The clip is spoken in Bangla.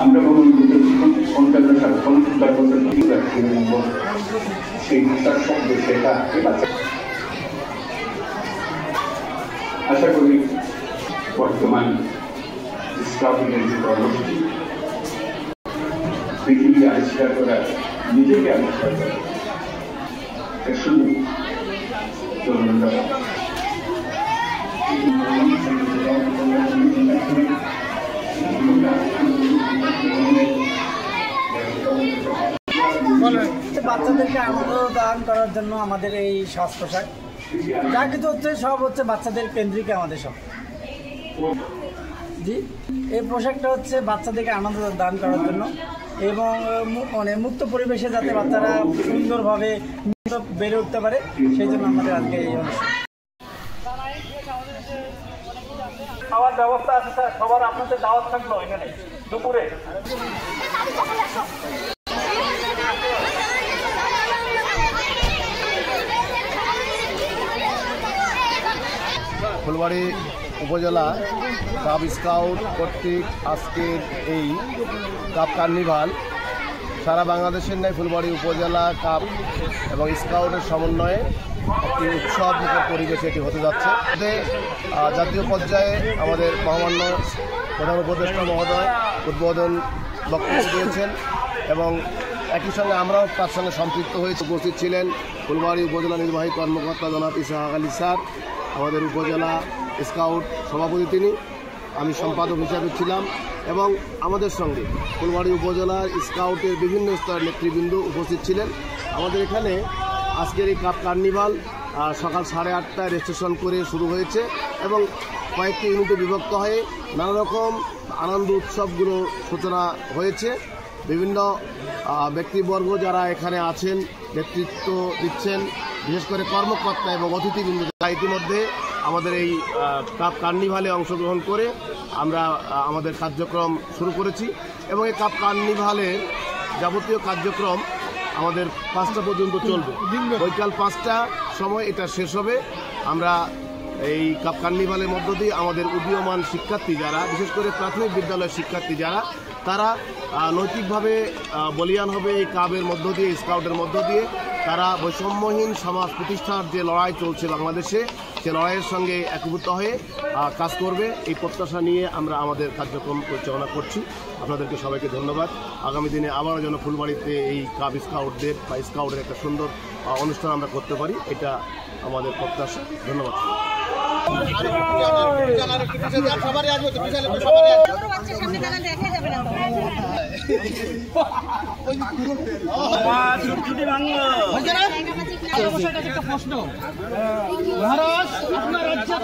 আমরা ভ্রমণ করতে ৫৫ সাল ৫০ বছর সেই ভাষার শব্দ সেটা আশা করি বর্তমান স্কাউটিংয়ের যে কর্মসূচি পৃথিবী আবিষ্কার করা নিজেকে আবিষ্কার করা এর শুধু তরুণরা বাচ্চাদেরকে আনন্দ দান করার জন্য আমাদের এই সাজ পোশাক যা কিছু হচ্ছে সব হচ্ছে বাচ্চাদের কেন্দ্রিক আমাদের সব। জি, এই পোশাকটা হচ্ছে বাচ্চাদেরকে আনন্দ দান করার জন্য এবং মানে মুক্ত পরিবেশে যাতে বাচ্চারা সুন্দরভাবে বেড়ে উঠতে পারে সেই জন্য আমাদের আজকে এই অনুষ্ঠান। খাওয়ার ব্যবস্থা আছে স্যার, সবার আপনাদের দাওয়াত থাকলো এখানে দুপুরে। ফুলবাড়ি উপজেলা কাপ স্কাউট কর্তৃক আজকের এই কাপ কার্নিভাল সারা বাংলাদেশের ন্যায় ফুলবাড়ি উপজেলা কাপ এবং স্কাউটের সমন্বয়ে একটি উৎসবমুখর পরিবেশে এটি হতে যাচ্ছে। এতে জাতীয় পর্যায়ে আমাদের মহামান্য প্রধান উপদেষ্টা মহোদয় উদ্বোধন বক্তব্য দিয়েছেন এবং একই সঙ্গে আমরাও তার সঙ্গে সম্পৃক্ত হয়েছি। উপস্থিত ছিলেন ফুলবাড়ি উপজেলা নির্বাহী কর্মকর্তা জনাব ইসহাক আলী স্যার, আমাদের উপজেলা স্কাউট সভাপতি তিনি, আমি সম্পাদক হিসাবে ছিলাম এবং আমাদের সঙ্গে ফুলবাড়ি উপজেলার স্কাউটের বিভিন্ন স্তরের নেতৃবৃন্দ উপস্থিত ছিলেন। আমাদের এখানে আজকের এই কাপ কার্নিভাল সকাল 8:30টায় রেজিস্ট্রেশন করে শুরু হয়েছে এবং কয়েকটি ইউনিটে বিভক্ত হয়ে নানা রকম আনন্দ উৎসবগুলো সূচনা হয়েছে। বিভিন্ন ব্যক্তিবর্গ যারা এখানে আছেন নেতৃত্ব দিচ্ছেন, বিশেষ করে কর্মকর্তা এবং অতিথিবৃন্দ যারা ইতিমধ্যে আমাদের এই কাপ কার্নিভালে অংশগ্রহণ করে আমরা আমাদের কার্যক্রম শুরু করেছি এবং এই কাপ কার্নিভালের যাবতীয় কার্যক্রম আমাদের 5টা পর্যন্ত চলবে। বৈকাল 5টা সময় এটা শেষ হবে। আমরা এই কাপ কার্নিভালের মধ্য দিয়ে আমাদের উদীয়মান শিক্ষার্থী যারা, বিশেষ করে প্রাথমিক বিদ্যালয়ের শিক্ষার্থী যারা, তারা নৈতিকভাবে বলিয়ান হবে এই কাপের মধ্য দিয়ে, স্কাউটের মধ্য দিয়ে। তারা বৈষম্যহীন সমাজ প্রতিষ্ঠার যে লড়াই চলছে বাংলাদেশে, সে লড়াইয়ের সঙ্গে একীভূত হয়ে কাজ করবে এই প্রত্যাশা নিয়ে আমরা আমাদের কার্যক্রম পরিচালনা করছি। আপনাদেরকে সবাইকে ধন্যবাদ। আগামী দিনে আবারও যেন ফুলবাড়িতে এই কাপ স্কাউটদের বা স্কাউটের একটা সুন্দর অনুষ্ঠান আমরা করতে পারি, এটা আমাদের প্রত্যাশা। ধন্যবাদ। প্রশ্ন, মহারাজ আপনার রাজ্যে